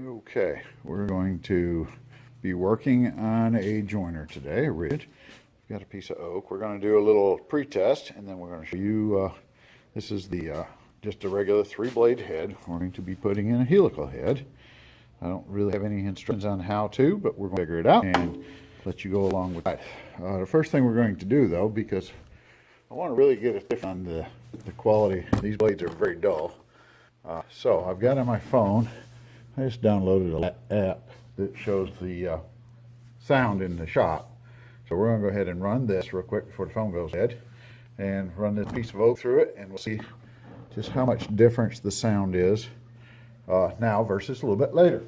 Okay, we're going to be working on a joiner today, a ridge. We've got a piece of oak. We're going to do a little pre-test, and then we're going to show you, this is the just a regular 3-blade head. We're going to be putting in a helical head. I don't really have any instructions on how to, but we're going to figure it out and let you go along with that. The first thing we're going to do, though, because I want to really get a tip on the quality. These blades are very dull. So I've got on my phone, I just downloaded an app that shows the sound in the shop. So we're going to go ahead and run this real quick before the phone goes dead, and run this piece of oak through it, and we'll see just how much difference the sound is now versus a little bit later.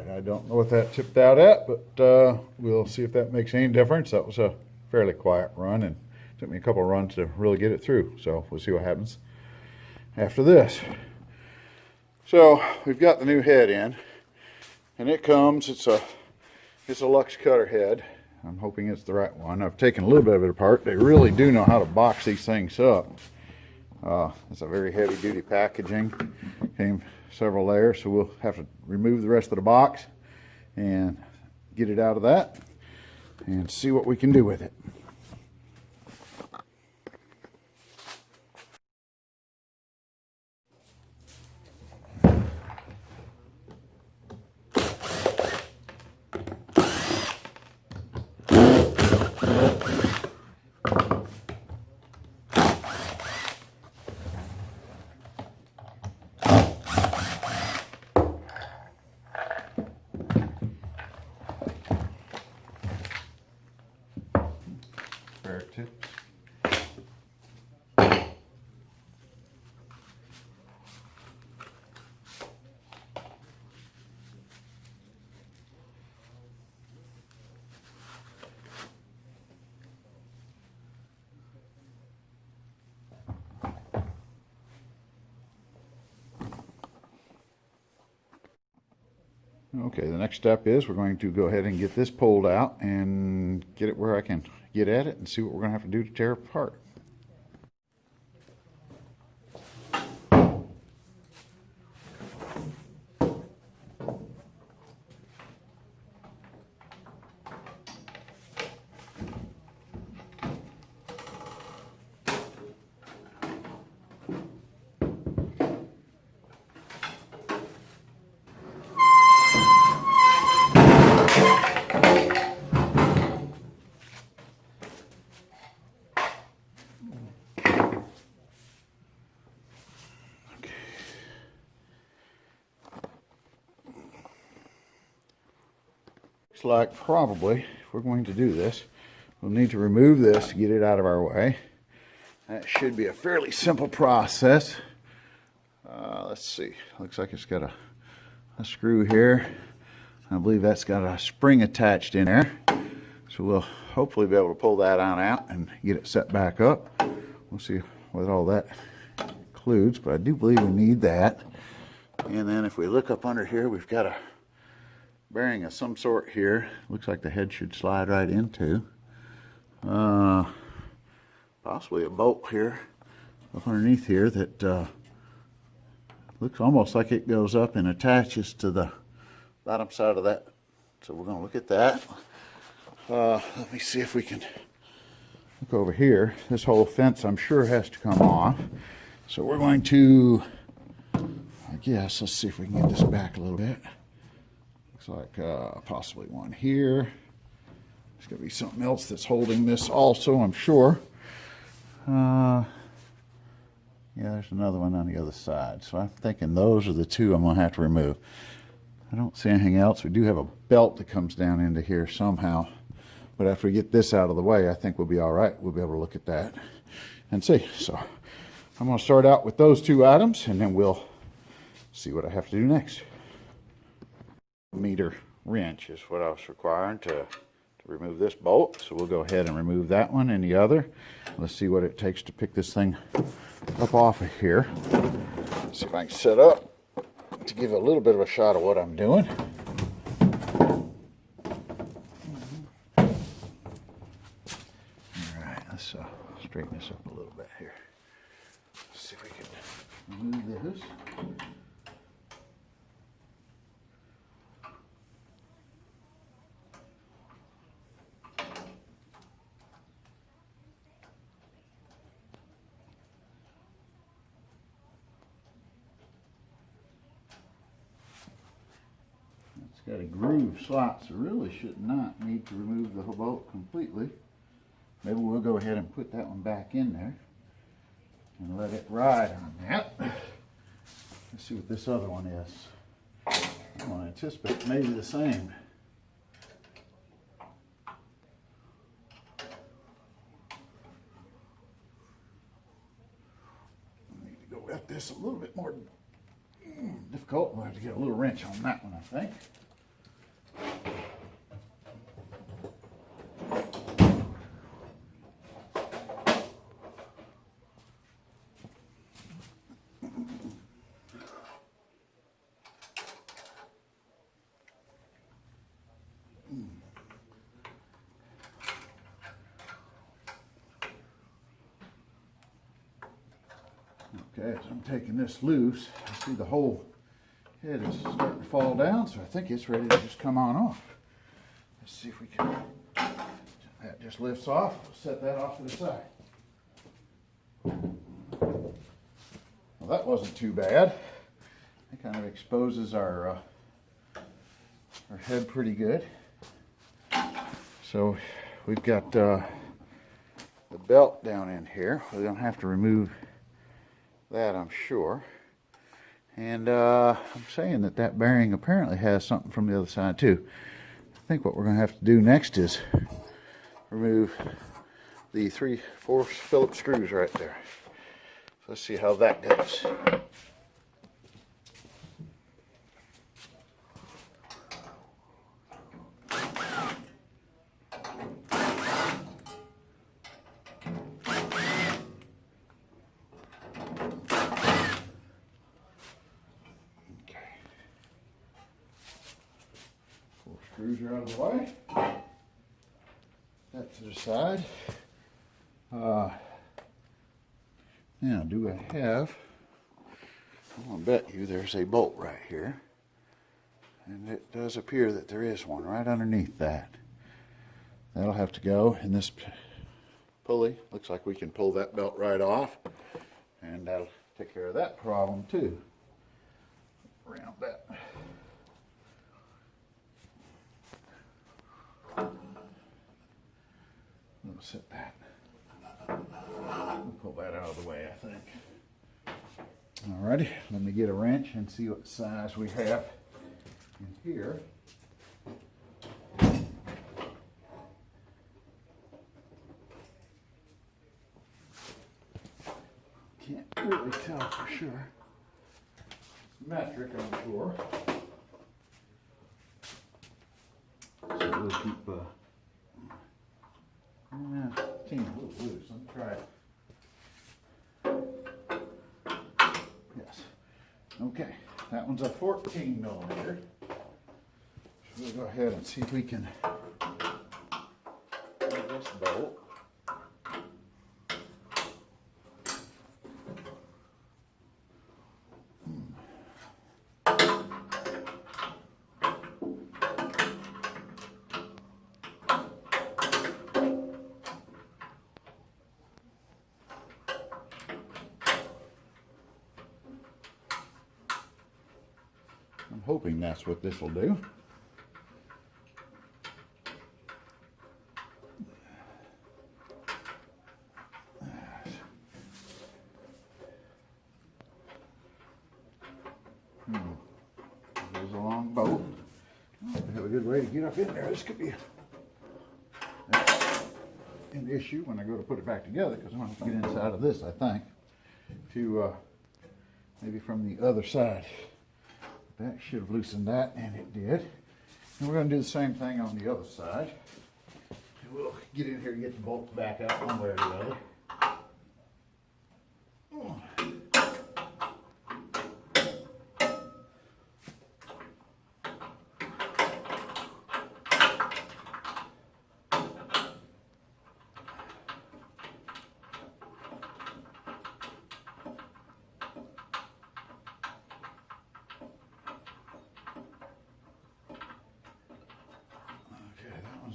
I don't know what that tipped out at, but we'll see if that makes any difference. That was a fairly quiet run, and it took me a couple of runs to really get it through. So we'll see what happens after this. So we've got the new head in, and it comes, it's a Lux cutter head. I'm hoping it's the right one. I've taken a little bit of it apart. They really do know how to box these things up. It's a very heavy duty packaging. Came several layers, so we'll have to remove the rest of the box and get it out of that and see what we can do with it. Tips. Okay, the next step is we're going to go ahead and get this pulled out and get it where I can get at it and see what we're going to have to do to tear it apart. Looks like probably, if we're going to do this, we'll need to remove this to get it out of our way. That should be a fairly simple process. Let's see, looks like it's got a screw here. I believe that's got a spring attached in there. So we'll hopefully be able to pull that on out and get it set back up. We'll see what all that includes, but I do believe we need that. And then if we look up under here, we've got a bearing of some sort here. Looks like the head should slide right into. Possibly a bolt here up underneath here that looks almost like it goes up and attaches to the bottom side of that. So we're going to look at that. Let me see if we can look over here. This whole fence, I'm sure, has to come off. So we're going to, I guess, let's see if we can get this back a little bit. Looks like possibly one here. There's going to be something else that's holding this also, I'm sure. Yeah, there's another one on the other side. So I'm thinking those are the two I'm going to have to remove. I don't see anything else. We do have a belt that comes down into here somehow. But after we get this out of the way, I think we'll be all right. We'll be able to look at that and see. So I'm going to start out with those two items, and then we'll see what I have to do next. Meter wrench is what I was requiring to remove this bolt. So we'll go ahead and remove that one and the other. Let's see what it takes to pick this thing up off of here. See if I can set up to give a little bit of a shot of what I'm doing. Let's straighten this up a little bit here. Let's see if we can remove this. It's got a groove slot, so really should not need to remove the whole bolt completely. Maybe we'll go ahead and put that one back in there and let it ride on that. Let's see what this other one is. I want to anticipate maybe the same. I need to go at this a little bit more difficult. We'll have to get a little wrench on that one, I think. Okay, as I'm taking this loose, I see the whole head is starting to fall down, so I think it's ready to just come on off. Let's see if we can. That just lifts off. We'll set that off to the side. Well, that wasn't too bad. It kind of exposes our head pretty good. So we've got the belt down in here. We're going to have to remove that, I'm sure. And I'm saying that bearing apparently has something from the other side too. I think what we're going to have to do next is remove the 3/4 Phillips screws right there. So let's see how that goes. Screws are out of the way. That to the side. Now, do I have? I'm gonna bet you there's a bolt right here, and it does appear that there is one right underneath that. That'll have to go in this pulley. Looks like we can pull that belt right off, and that'll take care of that problem too. Around that. We'll set that. We'll pull that out of the way, I think. Alrighty, let me get a wrench and see what size we have in here. Can't really tell for sure. It's metric, I'm sure. So we'll keep 10 a little loose. Let me try it. Yes. Okay. That one's a 14 millimeter. So we'll go ahead and see if we can do this bolt. I'm hoping that's what this will do. good way to get up in there. This could be an issue when I go to put it back together, because I'm going to have to get inside of this, I think, to maybe from the other side. That should have loosened that, and it did. And we're going to do the same thing on the other side. And we'll get in here and get the bolts back out one way or the other.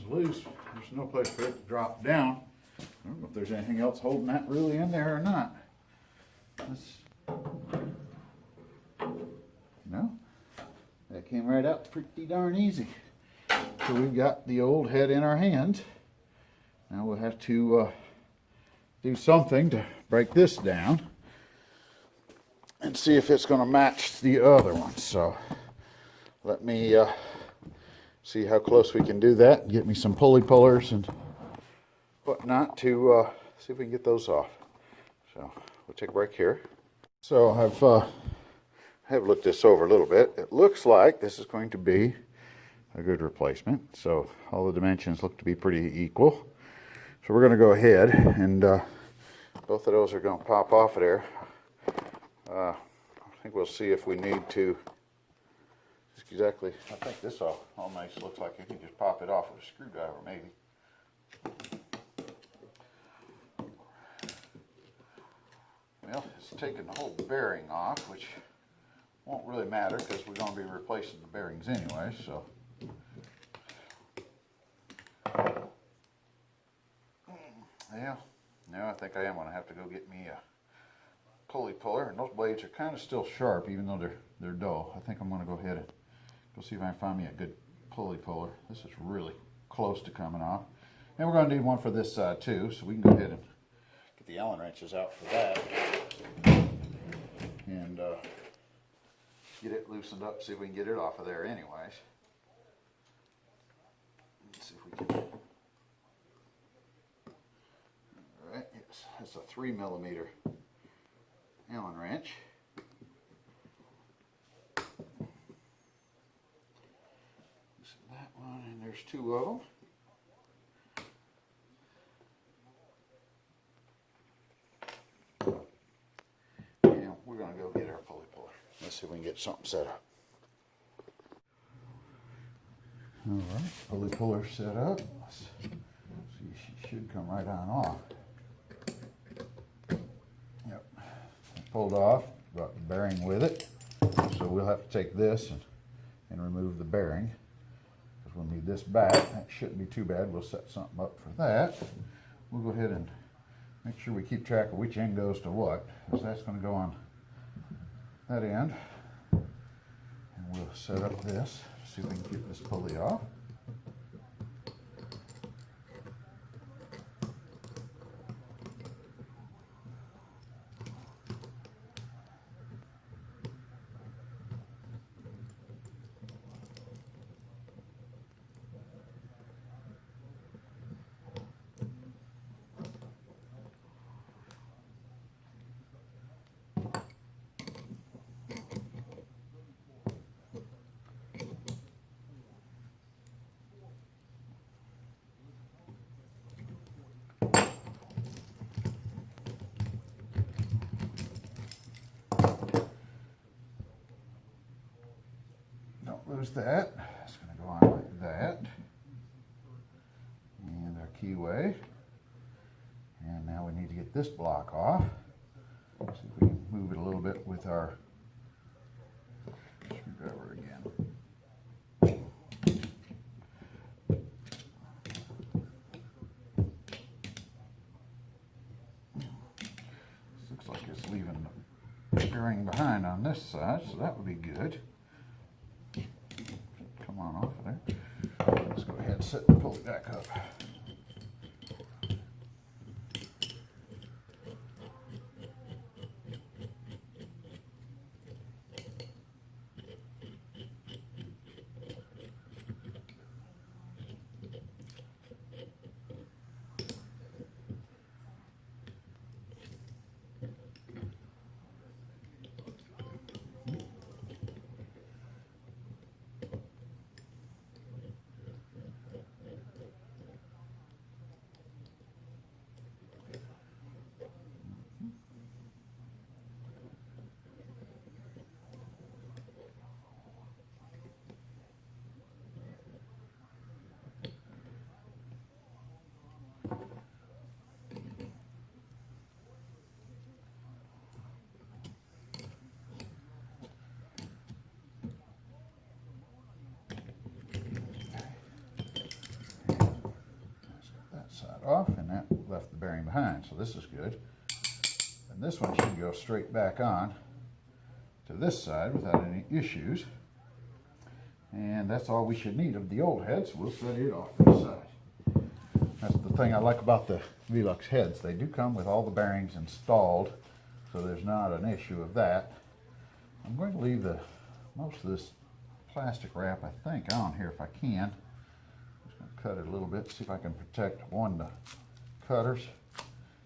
Loose. There's no place for it to drop down. I don't know if there's anything else holding that really in there or not. No, that came right out pretty darn easy. So we've got the old head in our hand. Now we'll have to do something to break this down and see if it's going to match the other one. So let me see how close we can do that and get me some pulley pullers and whatnot to see if we can get those off. So we'll take a break here. So I've looked this over a little bit. It looks like this is going to be a good replacement. So all the dimensions look to be pretty equal. So we're going to go ahead and both of those are going to pop off of there. I think we'll see if we need to. Exactly. I think this almost looks like you can just pop it off with a screwdriver, maybe. Well, it's taking the whole bearing off, which won't really matter because we're going to be replacing the bearings anyway. So, yeah, now I think I am going to have to go get me a pulley puller, and those blades are kind of still sharp, even though they're dull. I think I'm going to go ahead and go see if I can find me a good pulley puller. This is really close to coming off. And we're going to need one for this side too, so we can go ahead and get the Allen wrenches out for that. And get it loosened up, see if we can get it off of there anyways. Let's see if we can. Alright, yes, that's a 3mm Allen wrench. That one, and there's two of them. And we're going to go get our pulley puller. Let's see if we can get something set up. Alright, pulley puller set up. Let's see, she should come right on off. Yep, pulled off, brought the bearing with it. So we'll have to take this and remove the bearing. We'll need this back. That shouldn't be too bad. We'll set something up for that. We'll go ahead and make sure we keep track of which end goes to what, because that's going to go on that end. And we'll set up this, see if we can get this pulley off. Lose that. It's going to go on like that. And our keyway. And now we need to get this block off. See if we can move it a little bit with our screwdriver again. This looks like it's leaving the bearing behind on this side, so that would be good. Come on off of there. Let's go ahead and set and pull it back up. off, and that left the bearing behind, so this is good. And this one should go straight back on to this side without any issues. And that's all we should need of the old heads. We'll set it off to the side. That's the thing I like about the Velux heads. They do come with all the bearings installed, so there's not an issue of that. I'm going to leave most of this plastic wrap, I think, on here if I can. I'm just going to cut it a little bit, see if I can protect, one, the cutters,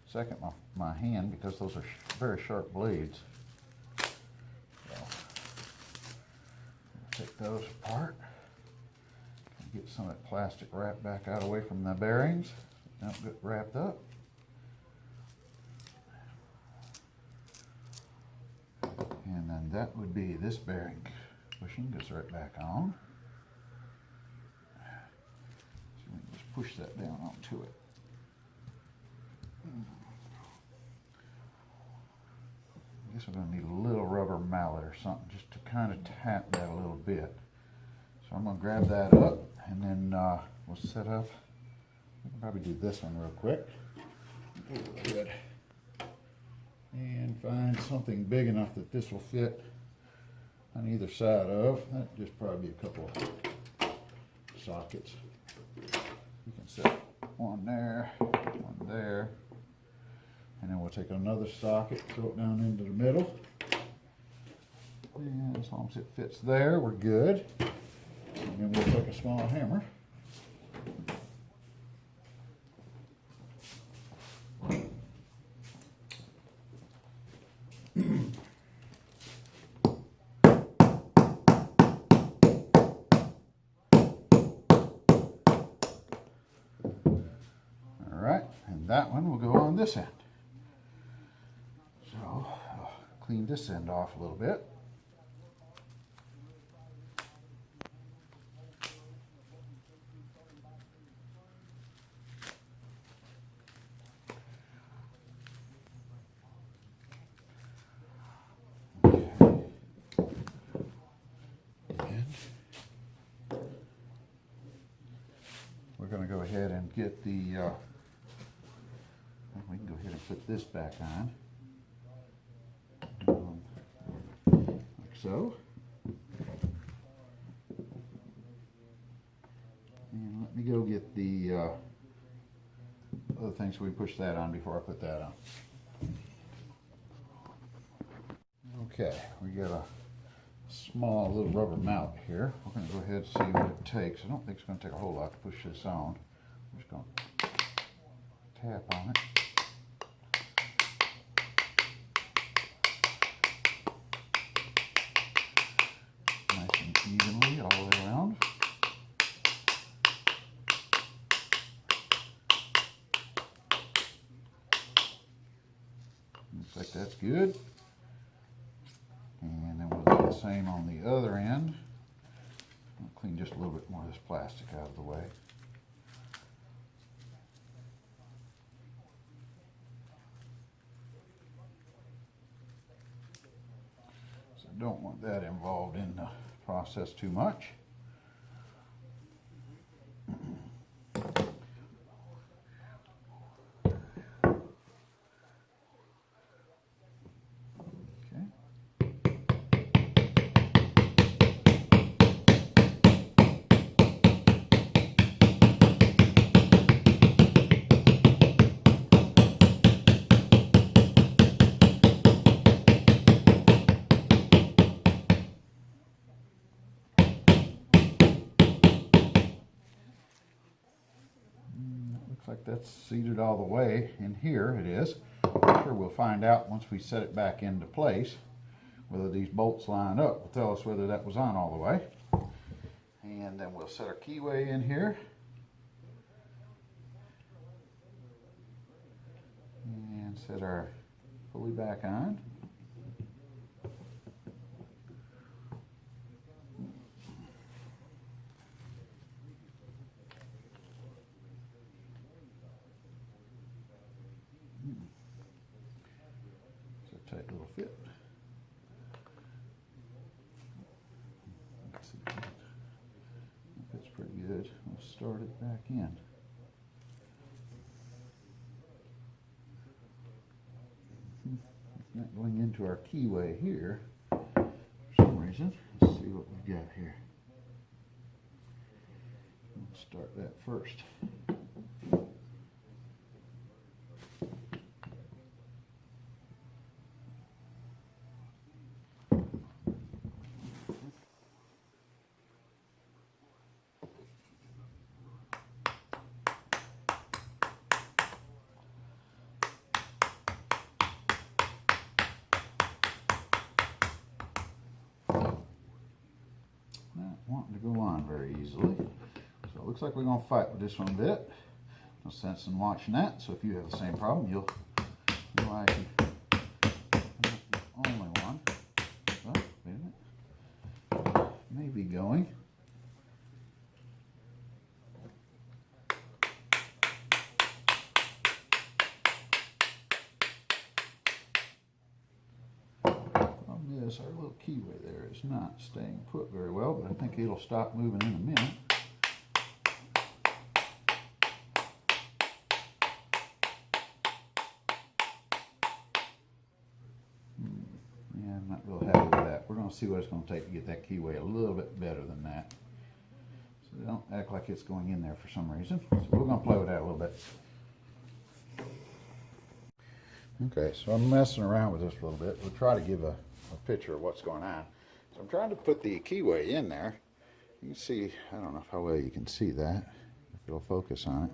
second, my hand, because those are very sharp blades. So, take those apart. Get some of that plastic wrap back out away from the bearings. Don't get wrapped up. And then that would be this bearing bushing goes right back on. So we can just push that down onto it. I guess we're going to need a little rubber mallet or something just to kind of tap that a little bit. So I'm going to grab that up, and then we'll set up. We can probably do this one real quick. Good. And find something big enough that this will fit on either side of. That just probably be a couple of sockets. You can set one there, and then we'll take another socket, throw it down into the middle. And as long as it fits there, we're good. And then we'll take a small hammer. Alright, and that one will go on this end. So I'll clean this end off a little bit. We're going to go ahead and get the, we can go ahead and put this back on, like so. And let me go get the other things so we push that on before I put that on. Okay, we got a small little rubber mallet here. We're going to go ahead and see what it takes. I don't think it's going to take a whole lot to push this on. I'm just going to tap on it. Nice and evenly all the way around. Looks like that's good. And then we'll do the same on the other end. I'll clean just a little bit more of this plastic out of the way. So I don't want that involved in the process too much. Like that's seated all the way in here. It is. I'm sure we'll find out once we set it back into place whether these bolts line up. Will tell us whether that was on all the way. And then we'll set our keyway in here. And set our pulley back on. Tight little fit. Let's see. That fits pretty good. We'll start it back in. not going into our keyway here for some reason. Let's see what we've got here. Let's start that first. Not wanting to go on very easily. So it looks like we're going to fight with this one a bit. No sense in watching that. So if you have the same problem, you'll know I can. I'm not the only one. Oh, wait a minute. Maybe going. Problem is, our little keyway there is not staying put very well, but I think it'll stop moving in a minute. Yeah, I'm not real happy with that. We're going to see what it's going to take to get that keyway a little bit better than that. So don't act like it's going in there for some reason. So we're going to play with that a little bit. Okay, so I'm messing around with this a little bit. We'll try to give a picture of what's going on. So I'm trying to put the keyway in there. You can see, I don't know how well you can see that, if it'll focus on it.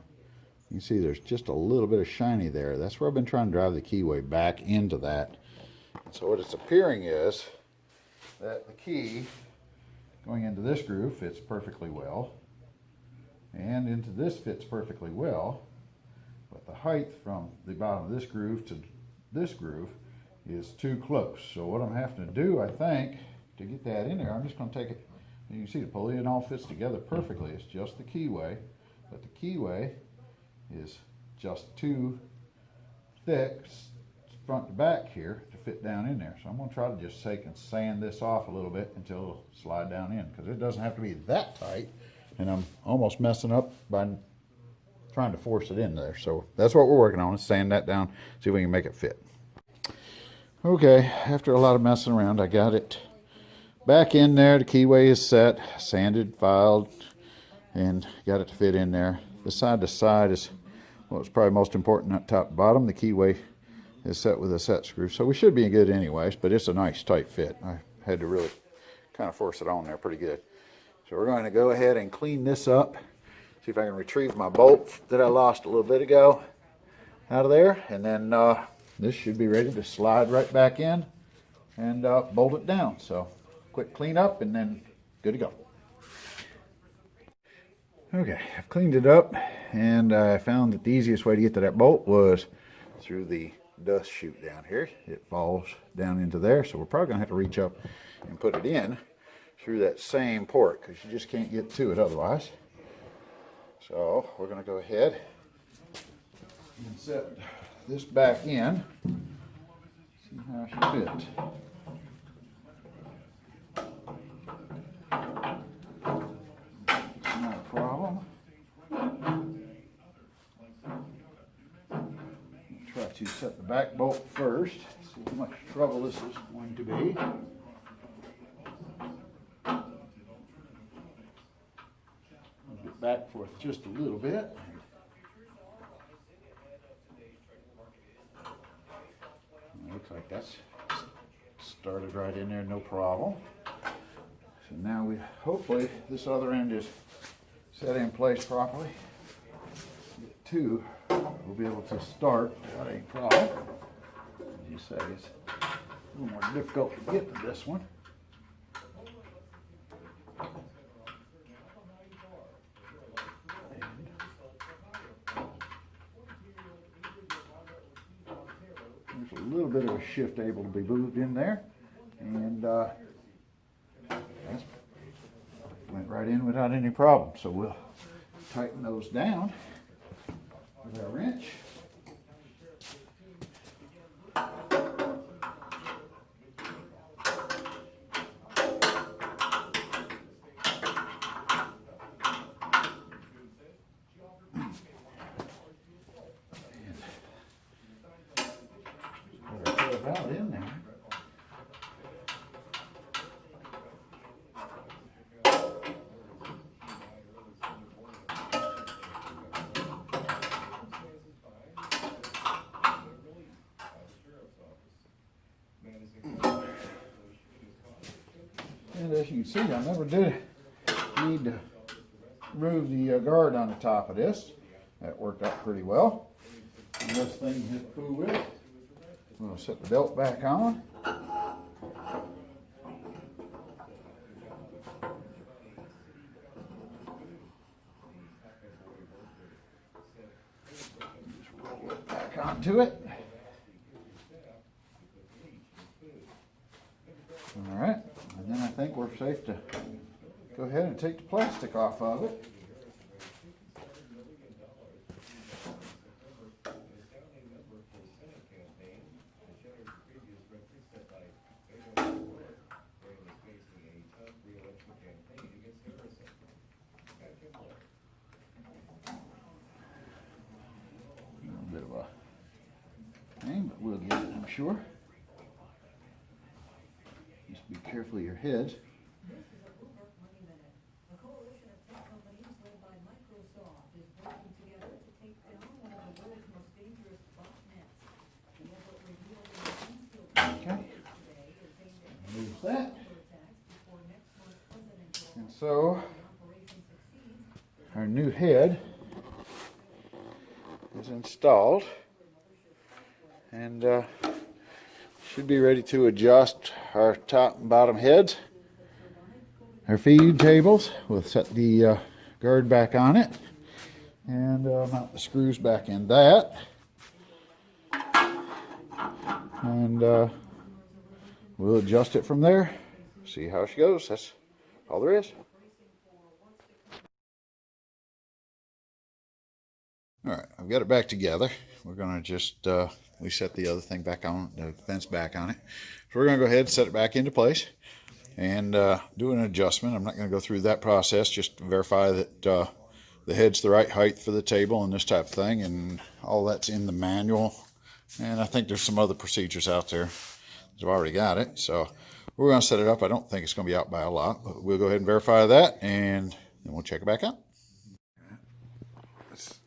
You can see there's just a little bit of shiny there. That's where I've been trying to drive the keyway back into that. So what it's appearing is that the key going into this groove fits perfectly well, and into this fits perfectly well, but the height from the bottom of this groove to this groove is too close. So what I'm having to do, I think, to get that in there, I'm just going to take it, you can see the pulley, it all fits together perfectly. It's just the keyway, but the keyway is just too thick front to back here to fit down in there. So I'm going to try to just take and sand this off a little bit until it'll slide down in, because it doesn't have to be that tight, and I'm almost messing up by trying to force it in there. So that's what we're working on, is sand that down, see if we can make it fit. Okay, after a lot of messing around, I got it back in there. The keyway is set, sanded, filed, and got it to fit in there. The side to side is what's probably most important, not top to bottom. The keyway is set with a set screw, so we should be good anyways, but it's a nice tight fit. I had to really kind of force it on there pretty good. So we're going to go ahead and clean this up, see if I can retrieve my bolt that I lost a little bit ago out of there, and then this should be ready to slide right back in and bolt it down. So quick clean up and then good to go. Okay, I've cleaned it up, and I found that the easiest way to get to that bolt was through the dust chute down here. It falls down into there, so we're probably going to have to reach up and put it in through that same port, because you just can't get to it otherwise. So we're going to go ahead and set this back in, see how she fits. It's not a problem. Try to set the back bolt first, see how much trouble this is going to be. I'll get back forth just a little bit. Looks like that's started right in there, no problem. So now hopefully this other end is set in place properly. Get two, we'll be able to start without any problem. As you say, it's a little more difficult to get to this one. There's a little bit of a shift able to be moved in there, and that went right in without any problem. So we'll tighten those down with our wrench. About in there. And as you can see, I never did need to remove the guard on the top of this. That worked out pretty well. And this thing just flew with it. I'm going to set the belt back on. Just roll it back onto it. All right, and then I think we're safe to go ahead and take the plastic off of it. A little bit of a pain, but we'll get it, I'm sure. Just be careful of your heads. Okay. Move that. And so our new head is installed and should be ready to adjust our top and bottom heads. Our feed tables, we'll set the guard back on it and mount the screws back in that. And we'll adjust it from there, see how she goes. That's all there is. All right, I've got it back together. We're going to just, we set the other thing back on, the fence back on it. So we're going to go ahead and set it back into place and do an adjustment. I'm not going to go through that process, just to verify that the head's the right height for the table and this type of thing, and all that's in the manual. And I think there's some other procedures out there that have already got it. So we're going to set it up. I don't think it's going to be out by a lot, but we'll go ahead and verify that, and then we'll check it back out.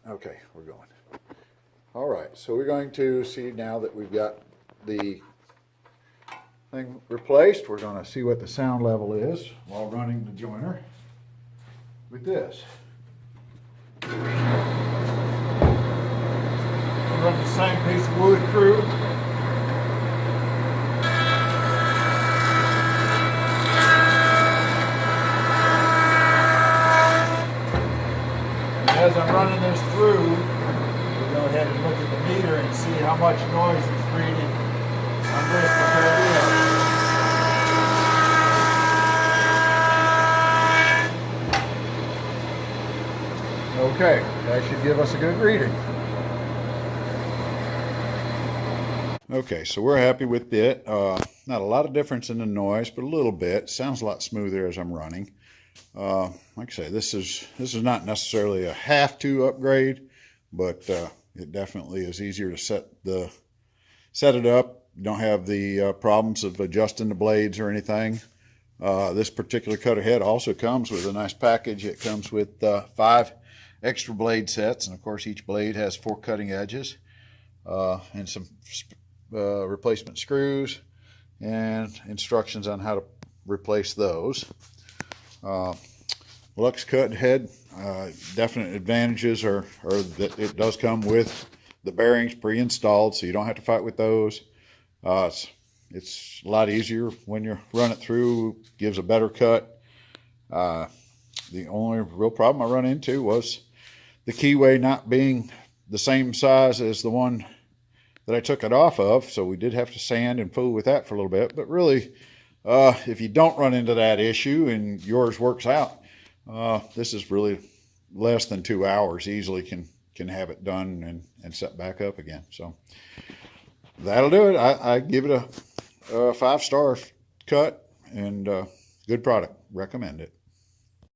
Okay, we're going. All right, so we're going to see now that we've got the thing replaced. We're going to see what the sound level is while running the joiner with this. Run the same piece of wood through. And as I'm running this through, we'll go ahead and look at the meter and see how much noise it's reading on this compared to the other. Okay, that should give us a good reading. Okay, so we're happy with it. Not a lot of difference in the noise, but a little bit. Sounds a lot smoother as I'm running. Like I say, this is not necessarily a have-to upgrade, but it definitely is easier to set it up. You don't have the problems of adjusting the blades or anything. This particular cutter head also comes with a nice package. It comes with 5 extra blade sets, and of course each blade has 4 cutting edges and some replacement screws and instructions on how to replace those. Lux cut head, definite advantages are that it does come with the bearings pre-installed, so you don't have to fight with those. It's a lot easier when you run it through, gives a better cut. The only real problem I run into was the keyway not being the same size as the one that I took it off of, so we did have to sand and fool with that for a little bit. But really, if you don't run into that issue and yours works out, this is really less than 2 hours. Easily can have it done and set back up again. So that'll do it. I give it a 5-star cut and good product. Recommend it.